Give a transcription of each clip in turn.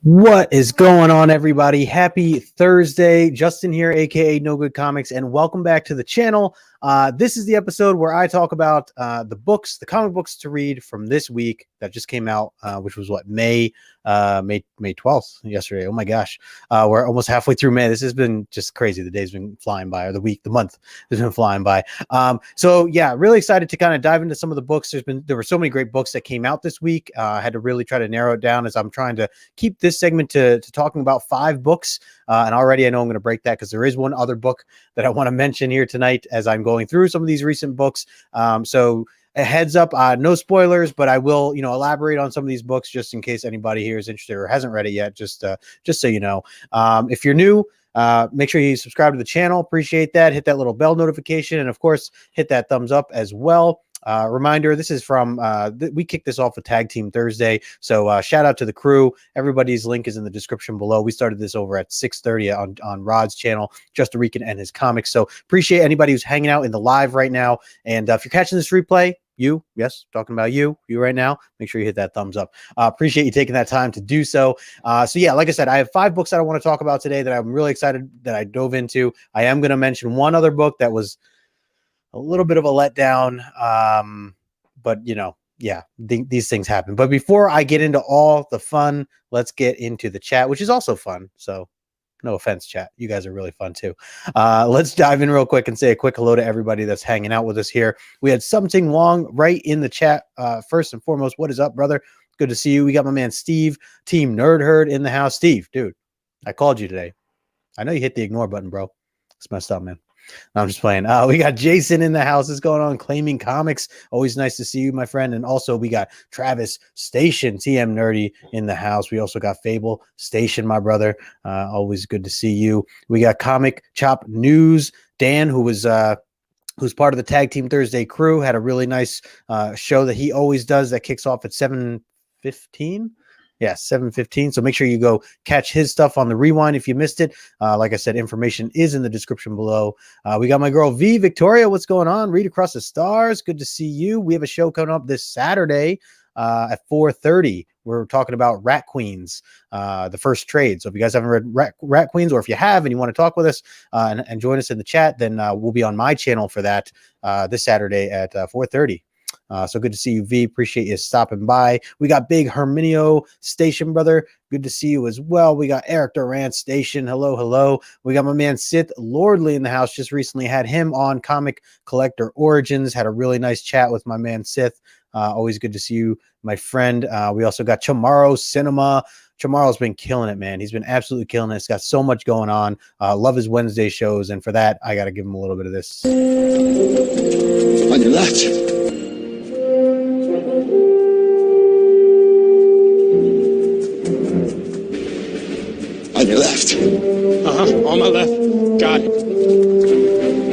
What is going on, everybody? Happy Thursday. Justin here, aka No Good Comics, and welcome back to the channel. This is the episode where I talk about the comic books to read from this week that just came out, which was what, May 12th, yesterday. Oh my gosh. We're almost halfway through May. This has been just crazy. The day's been flying by, or the month has been flying by. So yeah, really excited to kind of dive into some of the books. There were so many great books that came out this week. I had to really try to narrow it down as I'm trying to keep this segment to talking about 5 books. And already I know I'm going to break that because there is one other book that I want to mention here tonight as I'm going through some of these recent books. So a heads up, no spoilers, but I will, elaborate on some of these books just in case anybody here is interested or hasn't read it yet. Just so you know, if you're new, make sure you subscribe to the channel. Appreciate that. Hit that little bell notification, and of course, hit that thumbs up as well. Reminder, this is from, we kicked this off with Tag Team Thursday. So shout out to the crew. Everybody's link is in the description below. We started this over at 6:30 on Rod's channel, Just a Rican and his comics. So appreciate anybody who's hanging out in the live right now. And if you're catching this replay, yes, talking about you right now, make sure you hit that thumbs up. Appreciate you taking that time to do so. So yeah, like I said, I have 5 books that I want to talk about today that I'm really excited that I dove into. I am going to mention one other book that was a little bit of a letdown, but yeah, these things happen. But before I get into all the fun, let's get into the chat, which is also fun. So no offense, chat, you guys are really fun too. Let's dive in real quick and say a quick hello to everybody that's hanging out with us here. We had Something Long right in the chat. First and foremost, what is up, brother? Good to see you. We got my man Steve, Team Nerd Herd in the house. Steve, dude, I called you today. I know you hit the ignore button, bro. It's messed up, man. No, I'm just playing. We got Jason in the house. What's going on? Claiming Comics. Always nice to see you, my friend. And also we got Travis Station, TM Nerdy in the house. We also got Fable Station, my brother. Always good to see you. We got Comic Chop News. Dan, who's part of the Tag Team Thursday crew, had a really nice show that he always does that kicks off at 7:15. Yeah, 7:15. So make sure you go catch his stuff on the rewind if you missed it. Like I said, information is in the description below. We got my girl V, Victoria. What's going on? Read Across the Stars. Good to see you. We have a show coming up this Saturday at 4:30. We're talking about Rat Queens, the first trade. So if you guys haven't read Rat Queens, or if you have and you want to talk with us and join us in the chat, then we'll be on my channel for that this Saturday at 4:30. So good to see you, V. Appreciate you stopping by. We got Big Herminio Station, brother. Good to see you as well. We got Eric Durant Station. Hello. We got my man Sith Lordly in the house. Just recently had him on Comic Collector Origins. Had a really nice chat with my man Sith. Always good to see you, my friend. We also got Chamorro Cinema. Chamorro's been killing it, man. He's been absolutely killing it. It's got so much going on. Love his Wednesday shows. And for that, I got to give him a little bit of this. On your left. On your left. On my left. Got it.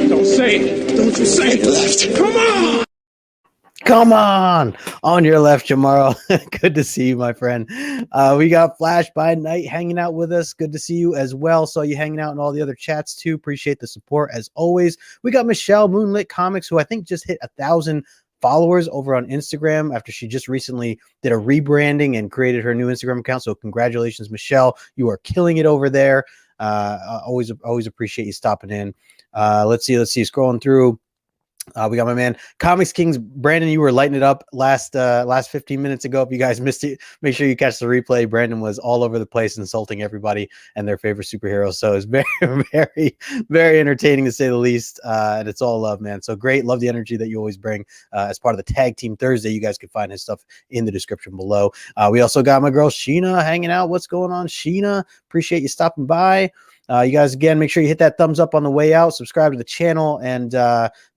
Don't say it. Don't you say it. On your left. Come on! Come on your left, Chamorro. Good to see you, my friend. We got Flash by Night hanging out with us. Good to see you as well. Saw you hanging out in all the other chats too. Appreciate the support as always. We got Michelle Moonlit Comics, who I think just hit 1,000 followers over on Instagram after she just recently did a rebranding and created her new Instagram account. So congratulations, Michelle. You are killing it over there. Always appreciate you stopping in. Let's see. Scrolling through. We got my man ComixKings. Brandon, you were lighting it up last 15 minutes ago. If you guys missed it, make sure you catch the replay. Brandon was all over the place insulting everybody and their favorite superheroes. So it's very, very entertaining to say the least. And it's all love, man. So great. Love the energy that you always bring as part of the Tag Team Thursday. You guys can find his stuff in the description below. We also got my girl Sheena hanging out. What's going on, Sheena? Appreciate you stopping by. You guys, again, make sure you hit that thumbs up on the way out, subscribe to the channel, and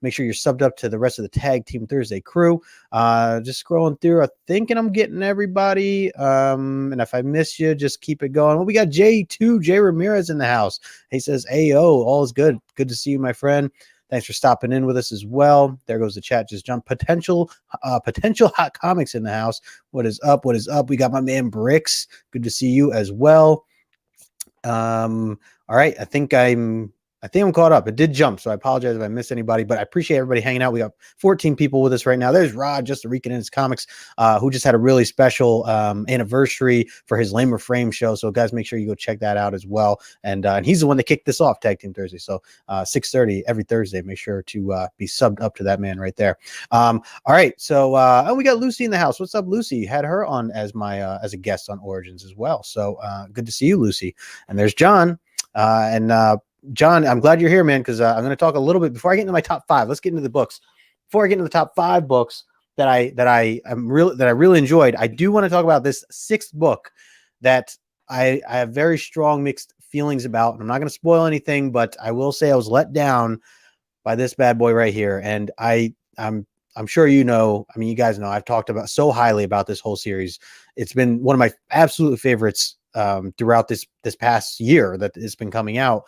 make sure you're subbed up to the rest of the Tag Team Thursday crew. Just scrolling through, I'm thinking I'm getting everybody. And if I miss you, just keep it going. Well, we got J2, Jay Ramirez in the house. He says, Ayo, all is good. Good to see you, my friend. Thanks for stopping in with us as well. There goes the chat. Just jump. Potential Hot Comics in the house. What is up? We got my man Bricks. Good to see you as well. All right, I think I'm I think I'm caught up. It did jump, so I apologize if I missed anybody, but I appreciate everybody hanging out. We got 14 people with us right now. There's Rod, just the Rican in his comics, who just had a really special anniversary for his Lamer Frame show. So guys, make sure you go check that out as well. And he's the one that kicked this off, Tag Team Thursday. So 6:30 every Thursday. Make sure to be subbed up to that man right there. All right, so and we got Lucy in the house. What's up, Lucy? Had her on as my as a guest on Origins as well. So good to see you, Lucy. And there's John. John, I'm glad you're here, man, because I'm going to talk a little bit before I get into my top 5. Let's get into the books. Before I get into the top 5 books that I really enjoyed, I do want to talk about this 6th book that I have very strong mixed feelings about. And I'm not going to spoil anything, but I will say I was let down by this bad boy right here. And I'm sure you know, I mean, you guys know, I've talked about so highly about this whole series. It's been one of my absolute favorites throughout this past year that it's been coming out.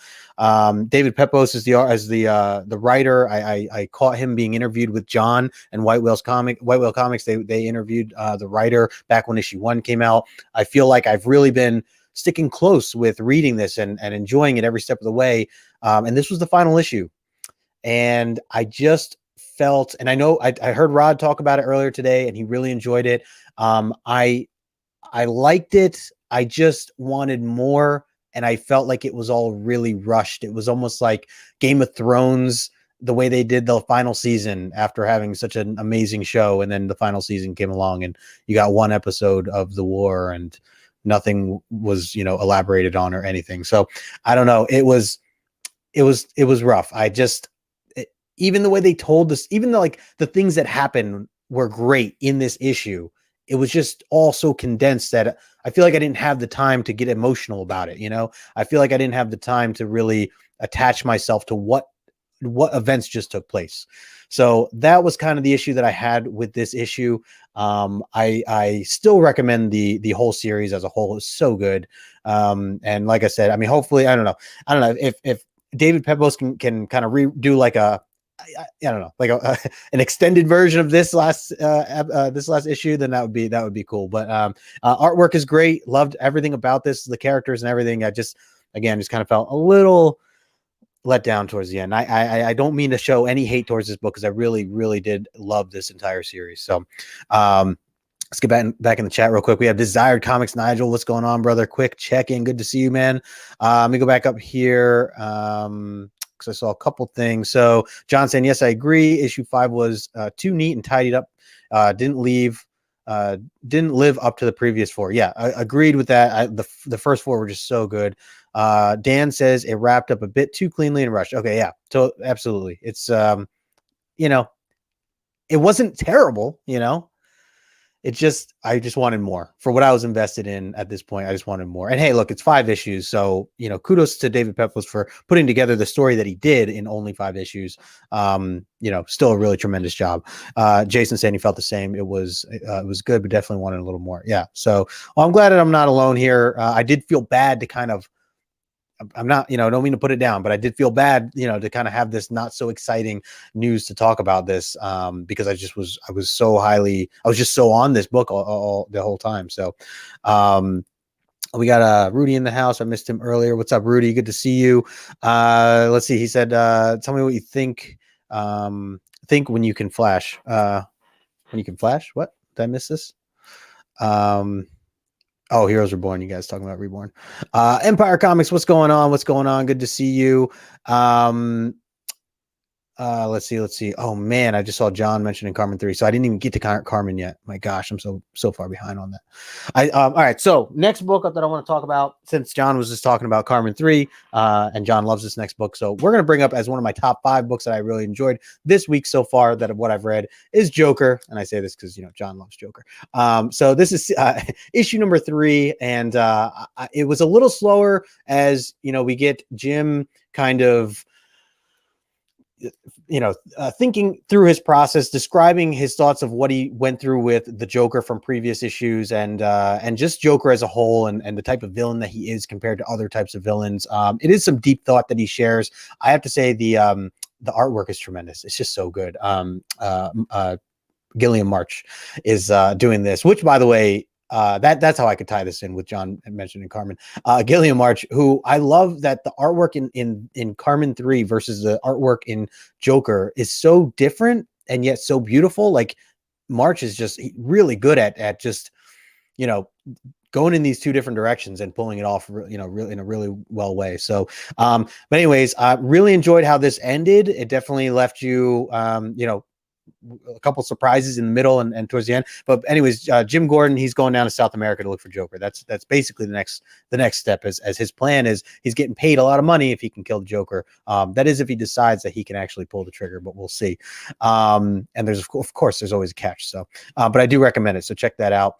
David Pepose is the writer. I caught him being interviewed with John and White Whale Comics. They interviewed the writer back when issue 1 came out. I feel like I've really been sticking close with reading this and enjoying it every step of the way. And this was the final issue. And I just felt, and I know I heard Rod talk about it earlier today, and he really enjoyed it. I liked it. I just wanted more, and I felt like it was all really rushed. It was almost like Game of Thrones, the way they did the final season after having such an amazing show, and then the final season came along, and you got one episode of the war, and nothing was, elaborated on or anything. So I don't know. It was rough. Even the way they told this, even though like the things that happened were great in this issue, it was just all so condensed that I feel like I didn't have the time to get emotional about it. I feel like I didn't have the time to really attach myself to what events just took place. So that was kind of the issue that I had with this issue. I still recommend the whole series as a whole. It's so good. And like I said, I mean, hopefully, I don't know if David Pepose can kind of redo like I don't know, like an extended version of this last issue, then that would be cool. But artwork is great. Loved everything about this, the characters and everything. I just kind of felt a little let down towards the end. I don't mean to show any hate towards this book because I really, really did love this entire series. So let's get back in the chat real quick. We have Desired Comics. Nigel, what's going on, brother? Quick check in. Good to see you, man. Let me go back up here. I saw a couple things. So John saying, yes, I agree. Issue 5 was too neat and tidied up. Didn't live up to the previous 4. Yeah, I agreed with that. The first 4 were just so good. Dan says it wrapped up a bit too cleanly and rushed. Okay, yeah, so absolutely. It's it wasn't terrible. I just wanted more for what I was invested in at this point. I just wanted more. And hey, look, it's 5 issues. So, kudos to David Pepose for putting together the story that he did in only 5 issues. Still a really tremendous job. Jason saying he felt the same. It was good, but definitely wanted a little more. Yeah. So I'm glad that I'm not alone here. I did feel bad to kind of, I'm not, I don't mean to put it down, but I did feel bad, to kind of have this not so exciting news to talk about this, because I was just so on this book all the whole time. So, we got Rudy in the house. I missed him earlier. What's up, Rudy? Good to see you. Let's see. He said, tell me what you think when you can flash, What did I miss this? Oh, Heroes Reborn. You guys talking about Reborn. Empire Comics, what's going on? Good to see you. Let's see. Oh man, I just saw John mentioning Carmen 3, so I didn't even get to Carmen yet. My gosh, I'm so far behind on that. All right, so next book that I want to talk about, since John was just talking about Carmen 3, and John loves this next book, so we're gonna bring up as one of my top 5 books that I really enjoyed this week so far, that of what I've read, is Joker. And I say this because John loves Joker. So this is issue number 3, and it was a little slower as we get Jim kind of thinking through his process, describing his thoughts of what he went through with the Joker from previous issues, and just Joker as a whole, and the type of villain that he is compared to other types of villains. It is some deep thought that he shares. I have to say the artwork is tremendous. It's just so good. Gilliam March is doing this, which, by the way, that's how I could tie this in with John mentioned in Carmen. Gilliam March, who I love that the artwork in Carmen 3 versus the artwork in Joker is so different and yet so beautiful. Like March is just really good at just, you know, going in these two different directions and pulling it off, you know, really in a really well way. So, but anyways, I really enjoyed how this ended. It definitely left you, you know, a couple surprises in the middle and towards the end. But anyways, Jim Gordon, he's going down to South America to look for Joker. That's basically the next step, as his plan is he's getting paid a lot of money if he can kill the Joker. That is if he decides that he can actually pull the trigger, but we'll see. And there's of course there's always a catch. So, but I do recommend it. So check that out.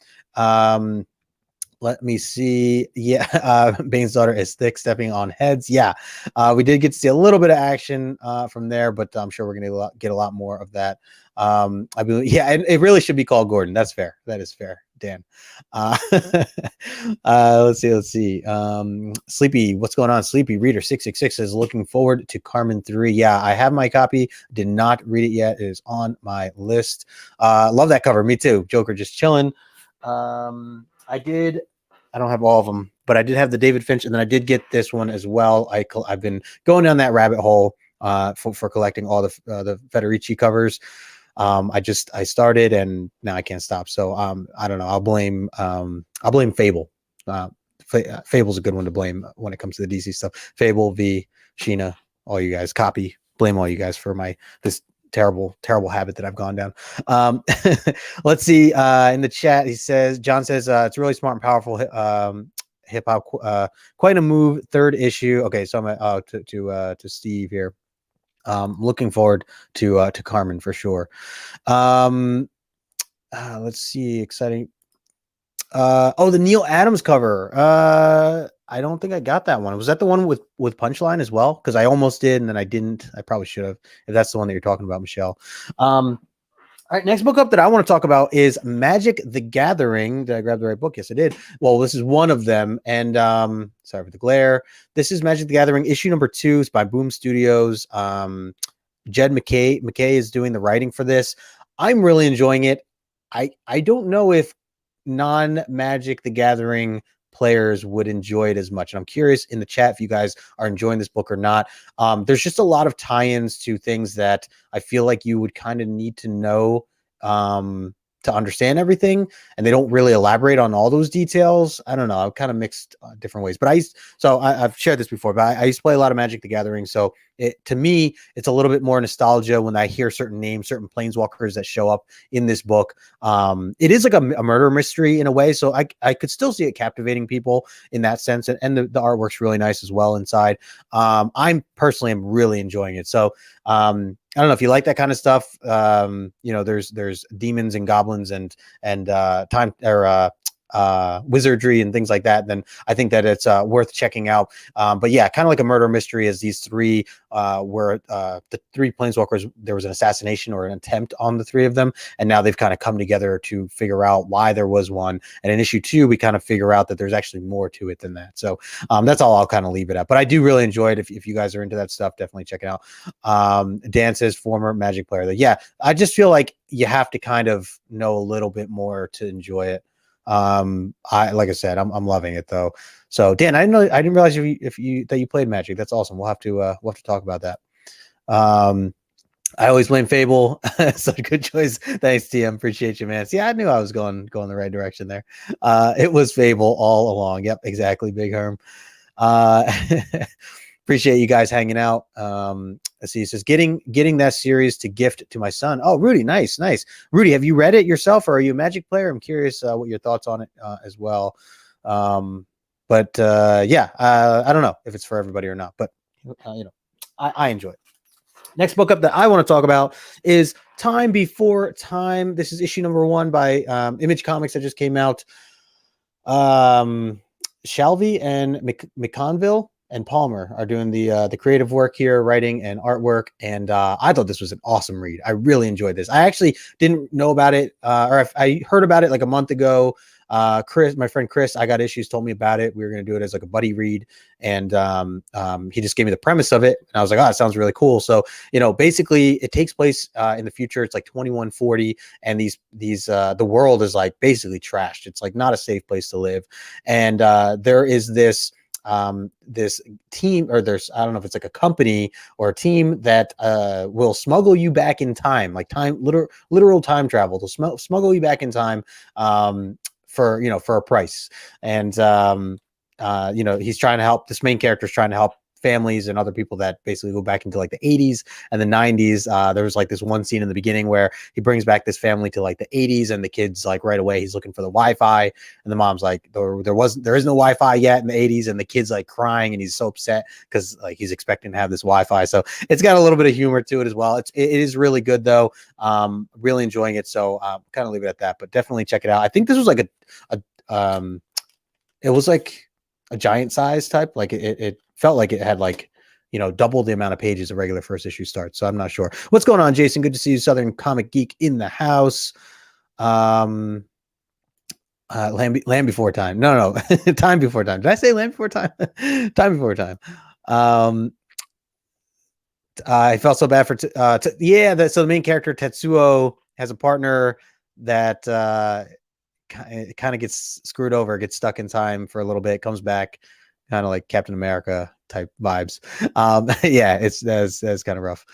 Let me see. Yeah, Bane's daughter is thick, stepping on heads. Yeah, we did get to see a little bit of action from there, but I'm sure we're going to get a lot more of that. I believe, yeah, it really should be called Gordon. That's fair. That is fair, Dan. Let's see. Sleepy, what's going on? Sleepy Reader 666 is looking forward to Carmen 3. Yeah, I have my copy. Did not read it yet. It is on my list. Love that cover. Me too. Joker just chilling. I don't have all of them, but I did have the David Finch, and then I did get this one as well. I've been going down that rabbit hole for collecting all the Federici covers. I started and now I can't stop. So I don't know. I'll blame Fable. Fable's a good one to blame when it comes to the DC stuff. Fable, V, Sheena, all you guys. Blame all you guys for this terrible habit that I've gone down. Let's see. In the chat, John says it's really smart and powerful hip hop. Quite a move. Third issue. Okay, so I'm to Steve here. Looking forward to Carmen for sure. Let's see. Exciting. The Neil Adams cover. I don't think I got that one. Was that the one with Punchline as well? Because I almost did, and then I didn't. I probably should have. If that's the one that you're talking about, Michelle. All right, next book up that I want to talk about is Magic: The Gathering. Did I grab the right book? Yes, I did. Well, this is one of them, and sorry for the glare. This is Magic: The Gathering, issue number 2. It's by Boom Studios. Jed McKay is doing the writing for this. I'm really enjoying it. I don't know if non-Magic: The Gathering players would enjoy it as much, and I'm curious in the chat if you guys are enjoying this book or not. There's just a lot of tie-ins to things that I feel like you would kind of need to know to understand everything, and they don't really elaborate on all those details. I don't know. I've kind of mixed different ways, but I've shared this before, but I used to play a lot of Magic: The Gathering, so to me, it's a little bit more nostalgia when I hear certain names, certain planeswalkers that show up in this book. It is like a murder mystery in a way, so I could still see it captivating people in that sense, and the artwork's really nice as well inside. I'm personally am really enjoying it. So I don't know if you like that kind of stuff. You know, there's demons and goblins and time or wizardry and things like that, then I think that it's worth checking out. But yeah, kind of like a murder mystery, as these three were the three planeswalkers. There was an assassination or an attempt on the three of them, and now they've kind of come together to figure out why there was one. And in issue 2, we kind of figure out that there's actually more to it than that. So that's all I'll kind of leave it at. But I do really enjoy it. If you guys are into that stuff, definitely check it out. Dan says former Magic player. Yeah, I just feel like you have to kind of know a little bit more to enjoy it. Like I said, I'm loving it though. So Dan, I didn't realize that you played Magic. That's awesome. We'll have to talk about that. I always blame Fable. So good choice. Thanks, TM. Appreciate you, man. See, I knew I was going the right direction there. It was Fable all along. Yep, exactly. Big Herm. Appreciate you guys hanging out. Let's see. He says getting that series to gift to my son. Oh, Rudy, nice. Rudy, have you read it yourself, or are you a Magic player? I'm curious what your thoughts on it as well. But yeah, I don't know if it's for everybody or not, but I enjoy it. Next book up that I want to talk about is Time Before Time. This is issue number 1 by Image Comics that just came out. Shalvey and McConville and Palmer are doing the creative work here, writing and artwork. And I thought this was an awesome read. I really enjoyed this. I actually didn't know about it, or I heard about it like a month ago. Chris, my friend Chris, I Got Issues, told me about it. We were going to do it as like a buddy read, and he just gave me the premise of it, and I was like, oh, it sounds really cool. So, basically it takes place in the future. It's like 2140, and these the world is like basically trashed. It's like not a safe place to live, and there is this team, or I don't know if it's like a company or a team that will smuggle you back in time, like literal time travel to smuggle you back in time for a price. And he's trying to help, this main character is trying to help families and other people that basically go back into like the 80s and the 90s. There was like this one scene in the beginning where he brings back this family to like the 80s, and the kid's like right away he's looking for the Wi-Fi, and the mom's like, there is no Wi-Fi yet in the 80s, and the kid's like crying and he's so upset because like he's expecting to have this Wi-Fi. So it's got a little bit of humor to it as well. It is really good though. Really enjoying it. So kind of leave it at that, but definitely check it out. I think this was like it was like a giant size type, like it felt like it had like double the amount of pages a regular first issue starts. So I'm not sure what's going on. Jason, good to see you. Southern Comic Geek in the house. Land Before Time. No. Time Before Time. Did I say Land Before Time? Time Before Time. I felt so bad for so the main character Tetsuo has a partner that kind of gets screwed over, gets stuck in time for a little bit, comes back, kind of like Captain America type vibes. That's kind of rough.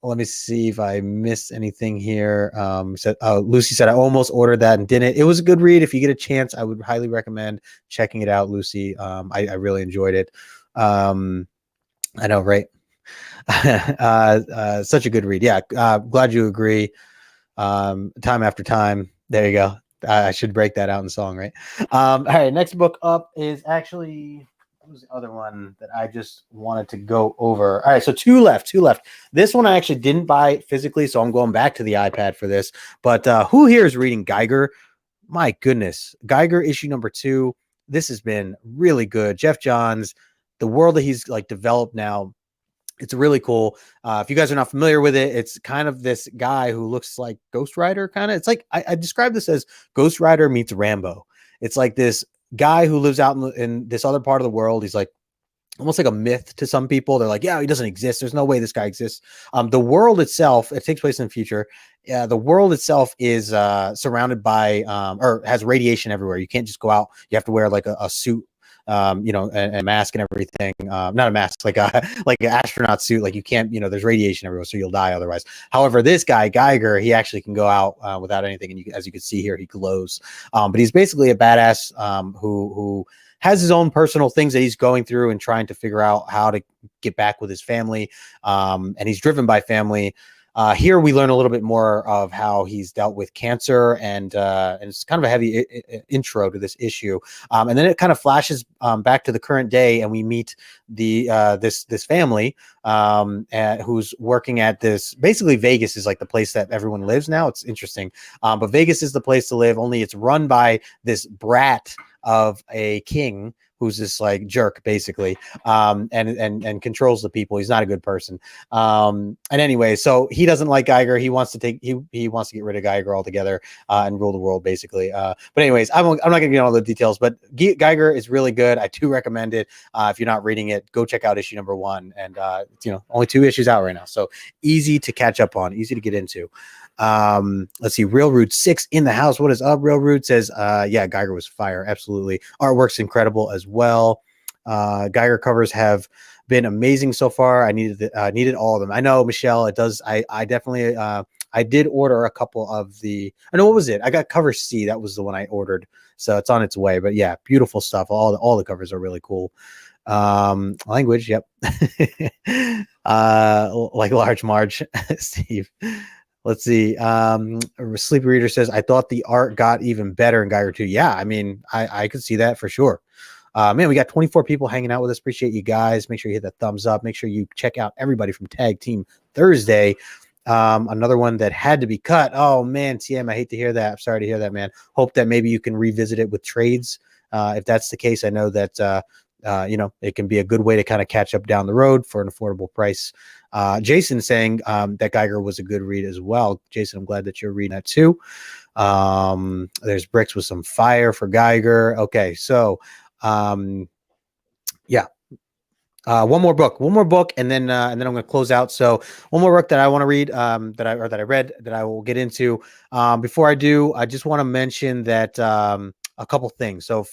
Let me see if I missed anything here. Lucy said, I almost ordered that and didn't. It was a good read. If you get a chance, I would highly recommend checking it out, Lucy. I really enjoyed it. I know, right? Such a good read. Yeah. Glad you agree. Time After Time. There you go. I should break that out in song, right? All right. Next book up is actually, what was the other one that I just wanted to go over? All right. So two left. This one I actually didn't buy physically, so I'm going back to the iPad for this. But who here is reading Geiger? My goodness. Geiger issue number 2. This has been really good. Jeff Johns, the world that he's like developed now, it's really cool. If you guys are not familiar with it, it's kind of this guy who looks like Ghost Rider, kind of. It's like I describe this as Ghost Rider meets Rambo. It's like this guy who lives out in this other part of the world. He's like almost like a myth to some people. They're like, yeah, he doesn't exist. There's no way this guy exists. The world itself, it takes place in the future. The world itself is surrounded by or has radiation everywhere. You can't just go out. You have to wear like a suit. And a mask and everything. Not a mask, like an astronaut suit. Like you can't, there's radiation everywhere, so you'll die otherwise. However, this guy Geiger, he actually can go out without anything, and as you can see here, he glows. But he's basically a badass who has his own personal things that he's going through and trying to figure out how to get back with his family. And he's driven by family. Here we learn a little bit more of how he's dealt with cancer, and it's kind of a heavy intro to this issue. And then it kind of flashes back to the current day, and we meet this family who's working at this. Basically, Vegas is like the place that everyone lives now. It's interesting, but Vegas is the place to live. Only it's run by this brat of a king who's this like jerk basically, and controls the people. He's not a good person. And anyway, so he doesn't like Geiger. He wants to he wants to get rid of Geiger altogether and rule the world basically. But anyways, I'm not gonna get into all the details, but Geiger is really good. I do recommend it. If you're not reading it, go check out issue number 1. And it's, only 2 issues out right now, so easy to catch up on, easy to get into. Let's see, Real Root 6 in the house. What is up? Real Root says Geiger was fire. Absolutely. Artwork's incredible as well. Geiger covers have been amazing so far. I needed all of them. I know, Michelle, it does. I definitely I did order a couple of the, I know, what was it? I got cover C. That was the one I ordered, so it's on its way. But yeah, beautiful stuff. All the covers are really cool. Language, yep. Like Large Marge, Steve. Let's see. Sleepy Reader says, I thought the art got even better in Geiger 2. Yeah, I mean, I could see that for sure. Man, we got 24 people hanging out with us. Appreciate you guys. Make sure you hit that thumbs up. Make sure you check out everybody from Tag Team Thursday. Another one that had to be cut. Oh, man, TM, I hate to hear that. I'm sorry to hear that, man. Hope that maybe you can revisit it with trades. If that's the case, I know that, it can be a good way to kind of catch up down the road for an affordable price. Jason saying that Geiger was a good read as well. Jason, I'm glad that you're reading that too. There's Bricks with some fire for Geiger. Okay, so yeah. One more book, and then I'm going to close out. So one more book that I want to read, that I read, that I will get into. Before I do, I just want to mention that a couple things. So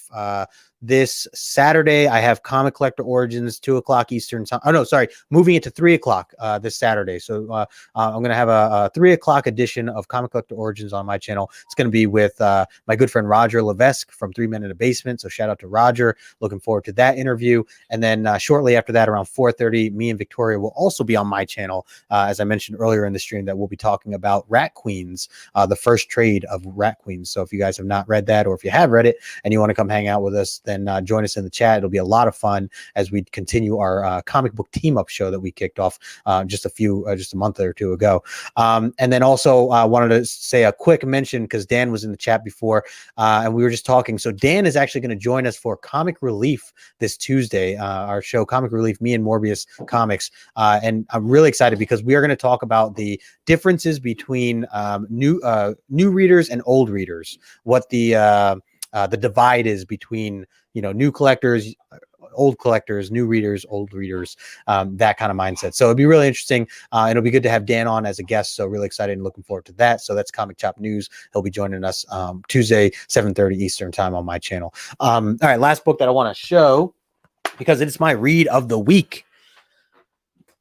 this Saturday, I have Comic Collector Origins, 2:00 Eastern time. Oh no, sorry, moving it to 3:00 this Saturday. So I'm going to have a 3:00 edition of Comic Collector Origins on my channel. It's going to be with my good friend Roger Levesque from 3 Men in a Basement. So shout out to Roger. Looking forward to that interview. And then shortly after that, around 4:30, me and Victoria will also be on my channel. As I mentioned earlier in the stream, that we'll be talking about Rat Queens, the first trade of Rat Queens. So if you guys have not read that, or if you have read it and you want to come hang out with us, then join us in the chat. It'll be a lot of fun as we continue our comic book team up show that we kicked off just a month or two ago. And then also wanted to say a quick mention, because Dan was in the chat before and we were just talking. So Dan is actually going to join us for Comic Relief this Tuesday, our show Comic Relief, me and Morbius Comics. And I'm really excited because we are going to talk about the differences between new readers and old readers, what the divide is between, new collectors, old collectors, new readers, old readers, that kind of mindset. So it'd be really interesting. And it'll be good to have Dan on as a guest. So really excited and looking forward to that. So that's Comic Chop News. He'll be joining us Tuesday, 7:30 Eastern time on my channel. All right, last book that I want to show, because it's my read of the week.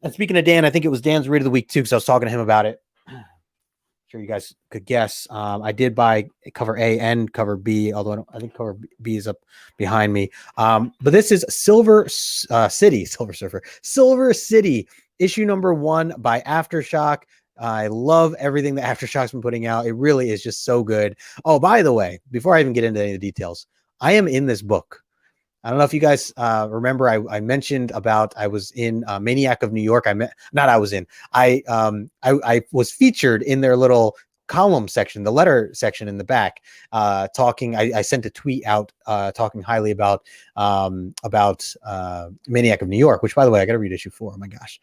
And speaking of Dan, I think it was Dan's read of the week too, because I was talking to him about it. Sure you guys could guess. I did buy cover A and cover B, although I think cover B is up behind me. But this is Silver City, Silver City, issue number 1 by Aftershock. I love everything that Aftershock's been putting out. It really is just so good. Oh, by the way, before I even get into any of the details, I am in this book. I don't know if you guys remember, I mentioned about I was in Maniac of New York. I was featured in their little column section, the letter section in the back, talking. I sent a tweet out talking highly about Maniac of New York, which, by the way, I got to read issue 4. Oh my gosh!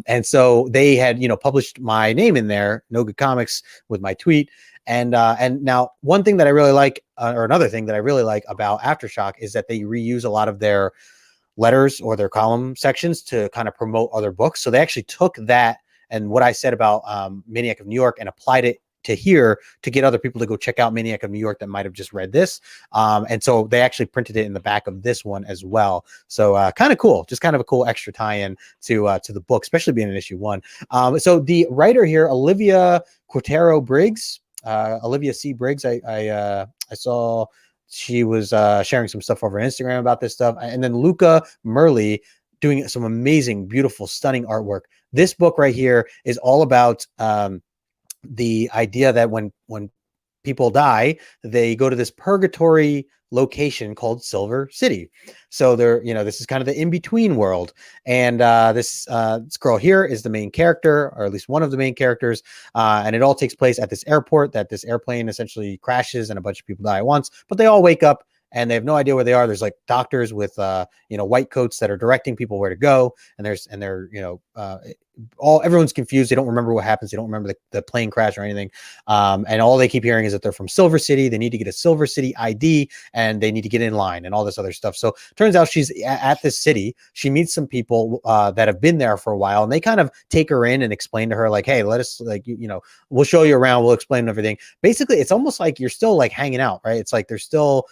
And so they had published my name in there, No Good Comics, with my tweet. And now one thing that I really like, or another thing that I really like about Aftershock, is that they reuse a lot of their letters or their column sections to kind of promote other books. So they actually took that and what I said about Maniac of New York and applied it to here to get other people to go check out Maniac of New York that might have just read this. And so they actually printed it in the back of this one as well. So kind of cool, just kind of a cool extra tie-in to the book, especially being in issue 1. So the writer here, Olivia Quintero Briggs, Olivia C. Briggs, I saw she was sharing some stuff over Instagram about this stuff. And then Luca Murley doing some amazing, beautiful, stunning artwork. This book right here is all about the idea that when people die, they go to this purgatory location called Silver City. So they're, this is kind of the in-between world. And this girl here is the main character, or at least one of the main characters. And it all takes place at this airport that this airplane essentially crashes and a bunch of people die at once, but they all wake up and they have no idea where they are. There's like doctors with, white coats that are directing people where to go. And everyone's confused. They don't remember what happens. They don't remember the plane crash or anything. And all they keep hearing is that they're from Silver City. They need to get a Silver City ID and they need to get in line and all this other stuff. So turns out she's at this city. She meets some people that have been there for a while, and they kind of take her in and explain to her like, hey, let us we'll show you around. We'll explain everything. Basically, it's almost like you're still like hanging out, right? It's like there's still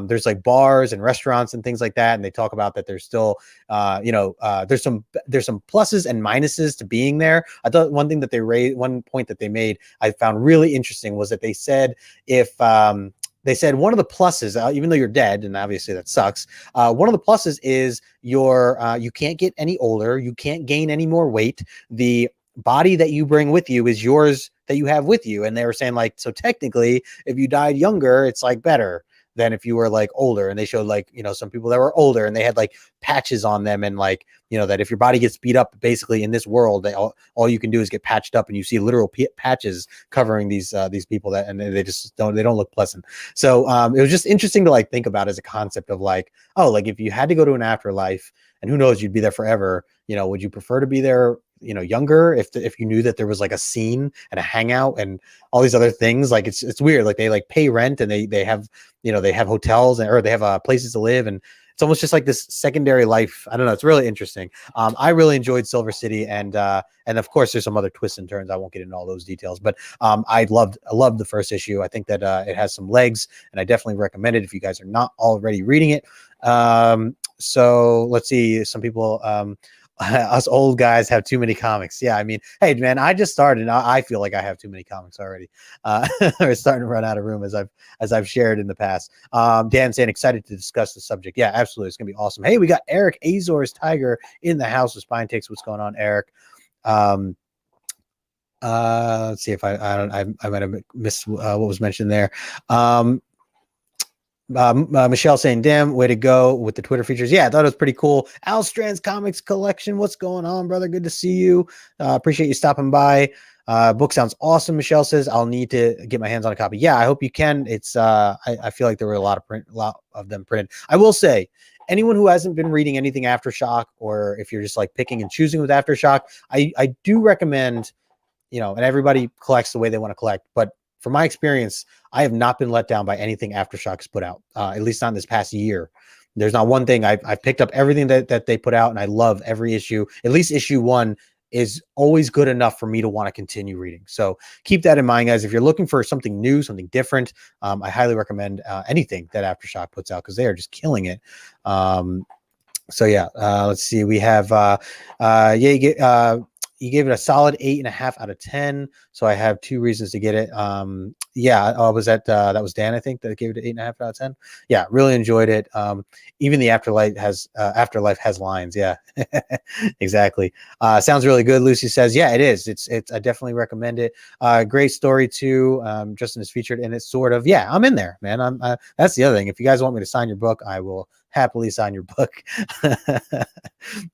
there's like bars and restaurants and things like that, and they talk about that there's still there's some pluses and minuses to being there. I thought one point that they made I found really interesting was that they said one of the pluses, even though you're dead, and obviously that sucks, one of the pluses is you can't get any older, you can't gain any more weight. The body that you bring with you is yours that you have with you. And they were saying like, so technically if you died younger, it's like better than if you were like older. And they showed like, some people that were older and they had like patches on them, and like, that if your body gets beat up, basically in this world, all you can do is get patched up, and you see literal patches covering these people and they don't look pleasant. So it was just interesting to like think about as a concept of like, oh, like if you had to go to an afterlife and who knows, you'd be there forever, would you prefer to be there younger, if you knew that there was like a scene and a hangout and all these other things. Like it's weird. Like they like pay rent and they have they have hotels or they have places to live, and it's almost just like this secondary life. I don't know. It's really interesting. I really enjoyed Silver City, and of course there's some other twists and turns. I won't get into all those details, but I loved the first issue. I think that it has some legs, and I definitely recommend it if you guys are not already reading it. So let's see. Some people, us old guys have too many comics. Yeah, I mean, hey man, I just started. I feel like I have too many comics already. We're starting to run out of room, as I've shared in the past. Dan saying excited to discuss the subject. Yeah, absolutely, it's gonna be awesome. Hey, we got Eric Azor's Tiger in the house with Spine Takes. What's going on, Eric? Let's see if I might have missed what was mentioned there. Michelle saying, damn, way to go with the Twitter features. Yeah, I thought it was pretty cool. Al Strand's Comics Collection. What's going on, brother? Good to see you. Appreciate you stopping by. Book sounds awesome. Michelle says, I'll need to get my hands on a copy. Yeah, I hope you can. It's I feel like there were a lot of them printed. I will say, anyone who hasn't been reading anything Aftershock, or if you're just like picking and choosing with Aftershock, I do recommend, and everybody collects the way they want to collect, but from my experience, I have not been let down by anything Aftershock has put out, at least not in this past year. There's not one thing. I've picked up everything that they put out, and I love every issue. At least issue 1 is always good enough for me to want to continue reading. So keep that in mind, guys. If you're looking for something new, something different, I highly recommend anything that Aftershock puts out, because they are just killing it. So yeah, let's see. We have you gave it a solid 8.5 out of 10. So I have 2 reasons to get it. Yeah, was that was Dan, I think, that gave it an 8.5 out of 10. Yeah, really enjoyed it. Even the Afterlife has lines. Yeah, exactly. Sounds really good. Lucy says, yeah, it is. It's I definitely recommend it. Great story too. Justin is featured in it, sort of. Yeah, I'm in there, man. That's the other thing. If you guys want me to sign your book, I will happily sign your book.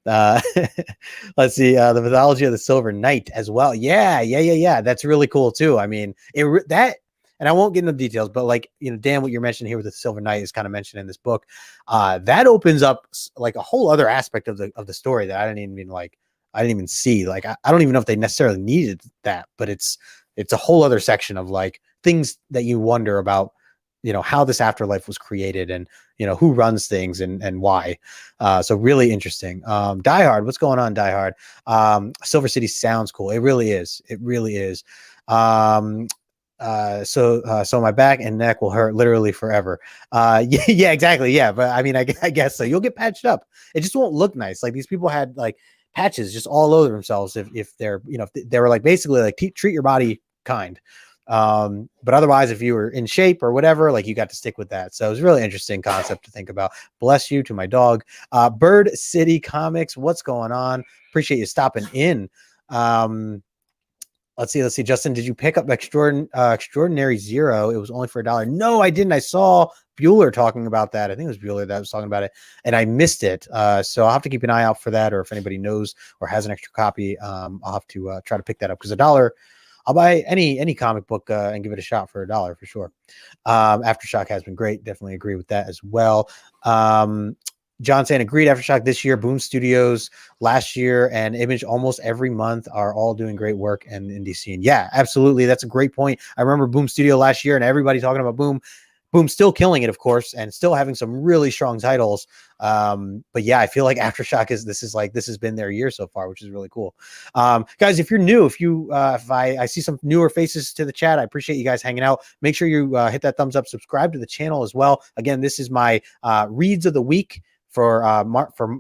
Let's see, the mythology of the Silver Knight as well. Yeah, that's really cool too. I mean, and I won't get into the details, but like, Dan, what you're mentioning here with the Silver Knight is kind of mentioned in this book. That opens up like a whole other aspect of the story that I didn't even see. Like, I don't even know if they necessarily needed that, but it's a whole other section of like things that you wonder about, how this afterlife was created, and who runs things and why. So really interesting. Die Hard, what's going on, Die Hard? Silver City sounds cool. It really is. So my back and neck will hurt literally forever. Yeah, exactly. Yeah, but I mean, I guess so. You'll get patched up. It just won't look nice. Like, these people had like patches just all over themselves if they're if they were like basically like treat your body kind. But otherwise, if you were in shape or whatever, like, you got to stick with that. So it was a really interesting concept to think about. Bless you to my dog. Bird City Comics, what's going on? Appreciate you stopping in. Let's see. Justin, did you pick up Extraordinary Zero? It was only for $1. No, I didn't. I saw Bueller talking about that. I think it was Bueller that was talking about it, and I missed it. So I'll have to keep an eye out for that, or if anybody knows or has an extra copy, I'll have to try to pick that up, because $1, I'll buy any comic book and give it a shot for $1 for sure. Aftershock has been great. Definitely agree with that as well. John saying, agreed. Aftershock this year, Boom Studios last year, and Image almost every month are all doing great work in the indie scene. Yeah, absolutely. That's a great point. I remember Boom Studio last year and everybody talking about Boom. Boom still killing it, of course, and still having some really strong titles. But yeah, I feel like Aftershock this has been their year so far, which is really cool. Guys, if you're new, if I see some newer faces to the chat, I appreciate you guis hanging out. Make sure you hit that thumbs up, subscribe to the channel as well. Again, this is my reads of the week for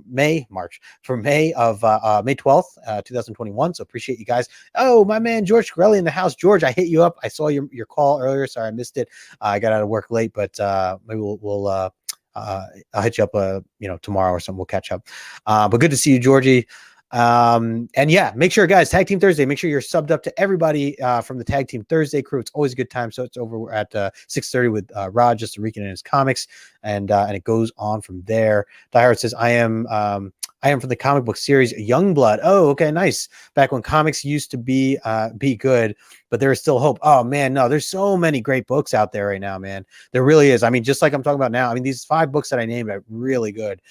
May of May 12th, 2021. So appreciate you guys. Oh, my man George Corelli in the house. George, I hit you up. I saw your call earlier. Sorry, I missed it. I got out of work late, but maybe we'll I'll hit you up tomorrow or something. We'll catch up. But good to see you, Georgie. And yeah, make sure, guys, Tag Team Thursday, make sure you're subbed up to everybody from the Tag Team Thursday crew. It's always a good time. So it's over at 6:30 with Rod, just Rican and his comics, and it goes on from there. Die Hard says, I am from the comic book series Youngblood. Oh, okay, nice. Back when comics used to be good, but there is still hope. Oh man, no, there's so many great books out there right now, man. There really is. I mean, just like I'm talking about now. I mean, these 5 books that I named are really good.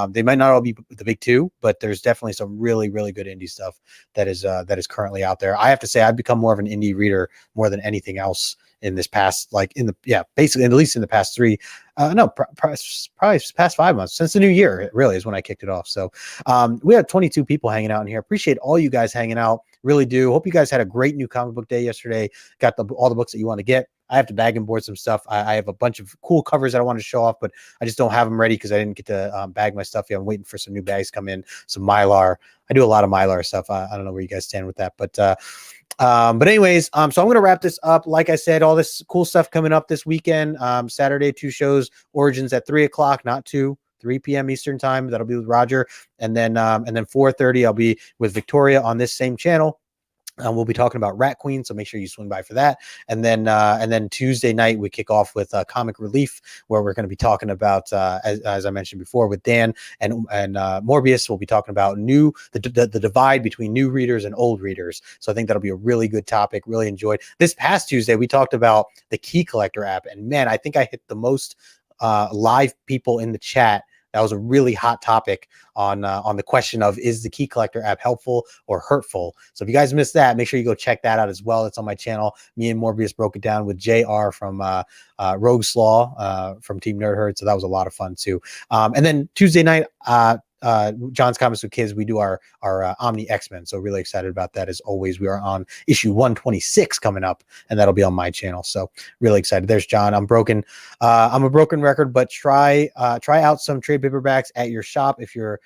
They might not all be the big 2, but there's definitely some really, really good indie stuff that is currently out there. I have to say, I've become more of an indie reader more than anything else in this past, like basically, at least in the past probably past 5 months since the new year. It really is when I kicked it off. So we have 22 people hanging out in here. Appreciate all you guys hanging out. Really do. Hope you guys had a great new comic book day yesterday. Got all the books that you want to get. I have to bag and board some stuff. I have a bunch of cool covers that I want to show off, but I just don't have them ready because I didn't get to bag my stuff yet. I'm waiting for some new bags to come in, some Mylar. I do a lot of Mylar stuff. I don't know where you guys stand with that, but anyways, so I'm going to wrap this up. Like I said, all this cool stuff coming up this weekend. Saturday, 2 shows, Origins at 3:00, not 3 p.m. Eastern time. That'll be with Roger. And then 4:30, I'll be with Victoria on this same channel. We'll be talking about Rat Queen, so make sure you swing by for that. And then Tuesday night we kick off with Comic Relief, where we're going to be talking about, as I mentioned before, with Dan and Morbius. We'll be talking about the divide between new readers and old readers. So I think that'll be a really good topic. Really enjoyed. This past Tuesday we talked about the Key Collector app, and man, I think I hit the most live people in the chat. That was a really hot topic on the question of, is the Key Collector app helpful or hurtful? So if you guys missed that, make sure you go check that out as well. It's on my channel. Me and Morbius broke it down with JR from Rogue Slaw from Team Nerd Herd. So that was a lot of fun too. And then Tuesday night, John's Comics with Kids, we do our Omni X-Men. So really excited about that. As always, we are on issue 126 coming up, and that'll be on my channel. So really excited. There's John. I'm broken. I'm a broken record, but try out some trade paperbacks at your shop if you're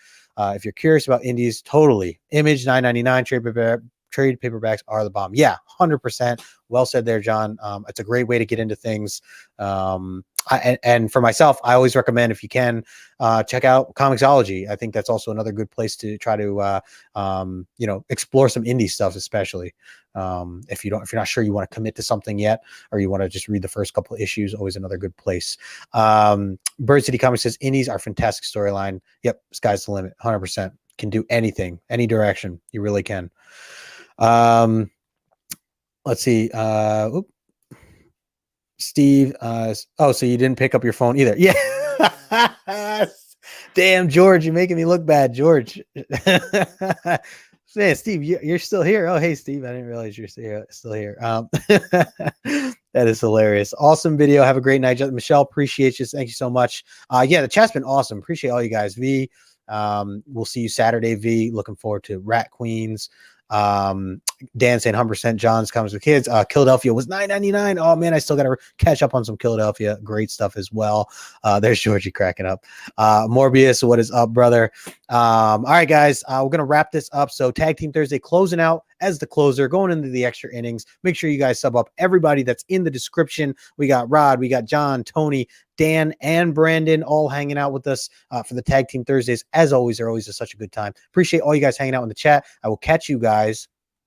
curious about indies. Totally. Image $9.99. Trade paperbacks are the bomb. Yeah, 100%. Well said there, John. It's a great way to get into things. And for myself, I always recommend, if you can, check out Comixology. I think that's also another good place to try to explore some indie stuff, especially if you're not sure you want to commit to something yet, or you want to just read the first couple of issues. Always another good place. Bird City Comics says indies are fantastic storyline. Yep, sky's the limit. 100%. Can do anything, any direction. You really can. Let's see. Steve, so you didn't pick up your phone either. Yeah. Damn, George, you're making me look bad, George. Man, Steve, you're still here. Oh, hey, Steve, I didn't realize you're still here. That is hilarious. Awesome video. Have a great night. Michelle, appreciate you. Thank you so much. Yeah, the chat's been awesome. Appreciate all you guys. V, we'll see you Saturday, V. Looking forward to Rat Queens. Dan saying 100%. John's Comics with Kids. Philadelphia was $9.99. Oh man, I still got to catch up on some Philadelphia. Great stuff as well. There's Georgie cracking up. Morbius, what is up, brother? All right, guys, we're gonna wrap this up. So Tag Team Thursday closing out as the closer, going into the extra innings. Make sure you guys sub up everybody that's in the description. We got Rod, we got John, Tony, Dan, and Brandon all hanging out with us for the Tag Team Thursdays. As always, they're always such a good time. Appreciate all you guys hanging out in the chat. I will catch you guys